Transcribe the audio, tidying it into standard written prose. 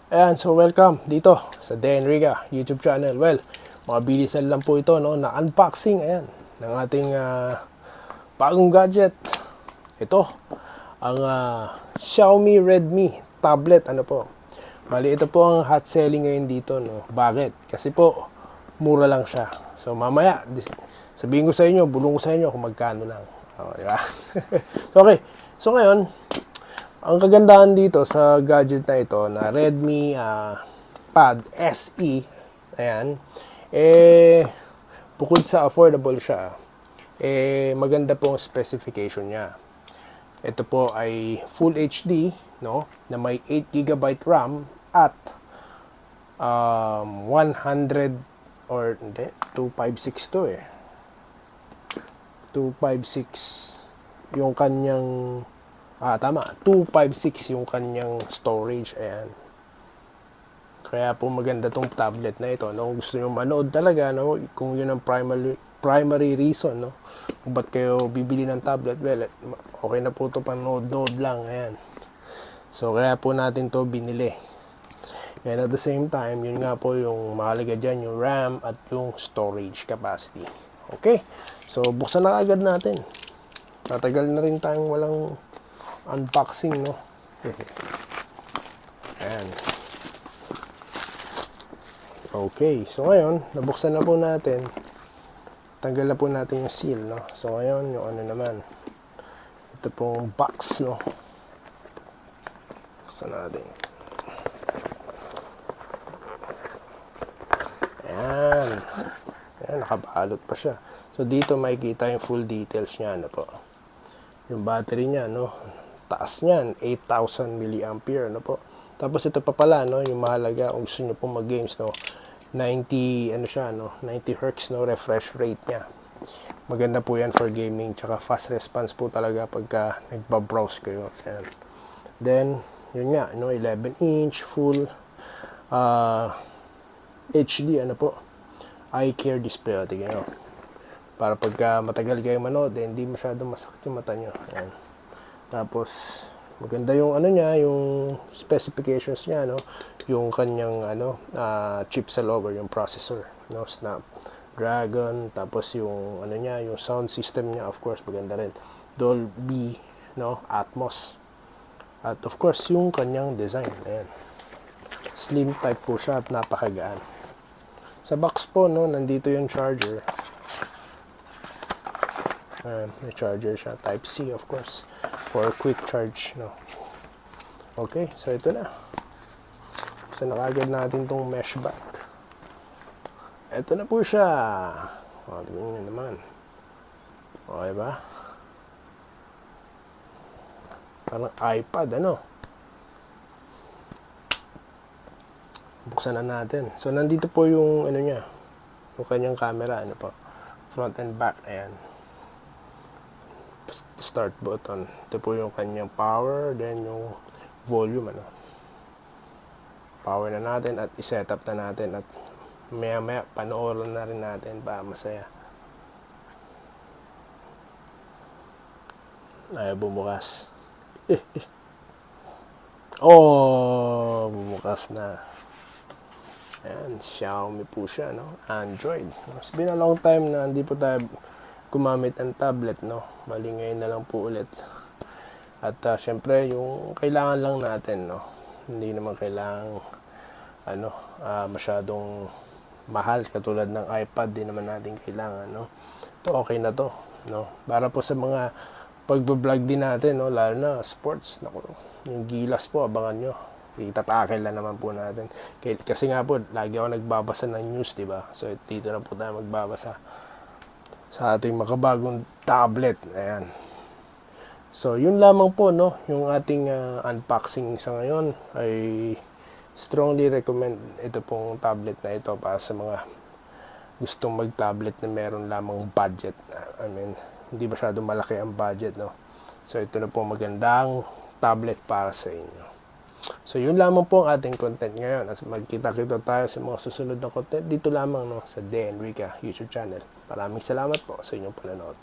Ayan, so welcome dito sa De Enrica YouTube channel. Well, mga bilisan lang po ito, no, na unboxing, ayan, ng ating bagong gadget. Ito, ang Xiaomi Redmi tablet, ano po. Bali, ito po ang hot selling ngayon dito, no. Bakit? Kasi po, mura lang siya. So, mamaya, sabihin ko sa inyo, bulong ko sa inyo kung magkano lang. Okay, diba? Okay, so ngayon, ang kagandahan dito sa gadget na ito na Redmi Pad SE, ayan, bukod sa affordable siya, maganda po ang specification niya. Ito po ay Full HD, no, na may 8 GB RAM at 100 or hindi, 256 to 256 yung kanyang tama. 256 yung kanyang storage. Ayan. Kaya po maganda tong tablet na ito. No? Kung gusto nyo manood talaga, no? Kung yun ang primary reason, no? Kung ba't kayo bibili ng tablet, well, okay na po ito pang nood lang. Ayan. So, kaya po natin to binili. And at the same time, yun nga po yung mahalaga dyan, yung RAM at yung storage capacity. Okay? So, buksan na agad natin. Tatagal na rin tayong walang unboxing, no? Ayan. Okay, so ngayon, nabuksan na po natin. Tanggal na po natin yung seal, no? So ngayon, yung ano naman. Ito pong box, no? Buksan natin. Ayan. Ayan, nakabalot pa siya. So dito makikita yung full details niya, ano po. Yung battery niya, no? Taas niyan, 8,000 mAh, no po. Tapos ito pa pala, no, yung mahalaga kung gusto niyo po mag-games, no. 90 ano siya, no, 90 Hz, no, refresh rate niya. Maganda po 'yan for gaming, tsaka fast response po talaga pagka nagba-browse kayo. Ayan. Then, yun nga, no, 11-inch full HD, ano po. Eye care display, tingnan nyo. Para pagka matagal kayo manood, hindi masyadong masakit yung mata nyo. Ayan. Tapos, maganda yung ano niya, yung specifications niya, no? Yung kanyang chip sa lower, yung processor, no? Snapdragon, tapos yung ano niya, yung sound system niya, of course, maganda rin. Dolby, no? Atmos. At of course, yung kanyang design. Ayan. Slim type po siya at napakagaan. Sa box po, no, nandito yung charger. May charger siya, type C, of course, for quick charge, no. Okay, so ito na. So nakagad natin tong mesh back. Ito na po siya. Tingnan nyo naman. Okay ba? Parang iPad, ano. Buksan na natin. So nandito po yung ano niya, yung kanyang camera, ano po, front and back. Ayan, start button. Ito po yung kanyang power, then yung volume, ano. Power na natin at i-set up na natin at maya panoorin na rin natin para masaya. Ay, bumukas. Oh, bumukas na. Ayan, Xiaomi po siya, no? Android. It's been a long time na hindi po tayo gumamit ang tablet, no? Bali ngayon na lang po ulit. At syempre, yung kailangan lang natin, no? Hindi naman kailangan masyadong mahal katulad ng iPad, din naman natin kailangan, no? Ito okay na to, no? Para po sa mga pagbo-vlog din natin, no? Lalo na sports, naku. Yung Gilas po, abangan nyo. Itatakil na naman po natin. Kasi nga po, lagi ako nagbabasa ng news, di ba? So dito na po tayo magbabasa sa ating makabagong tablet. Ayan. So, yun lamang po, no? Yung ating unboxing sa ngayon ay strongly recommend ito pong tablet na ito para sa mga gustong mag-tablet na meron lamang budget. I mean, hindi masyadong malaki ang budget, no? So, ito na po magandang tablet para sa inyo. So, yun lamang po ang ating content ngayon. As magkita-kita tayo sa mga susunod na content dito lamang, no, sa De Enrica YouTube channel. Maraming salamat po sa inyong panonood.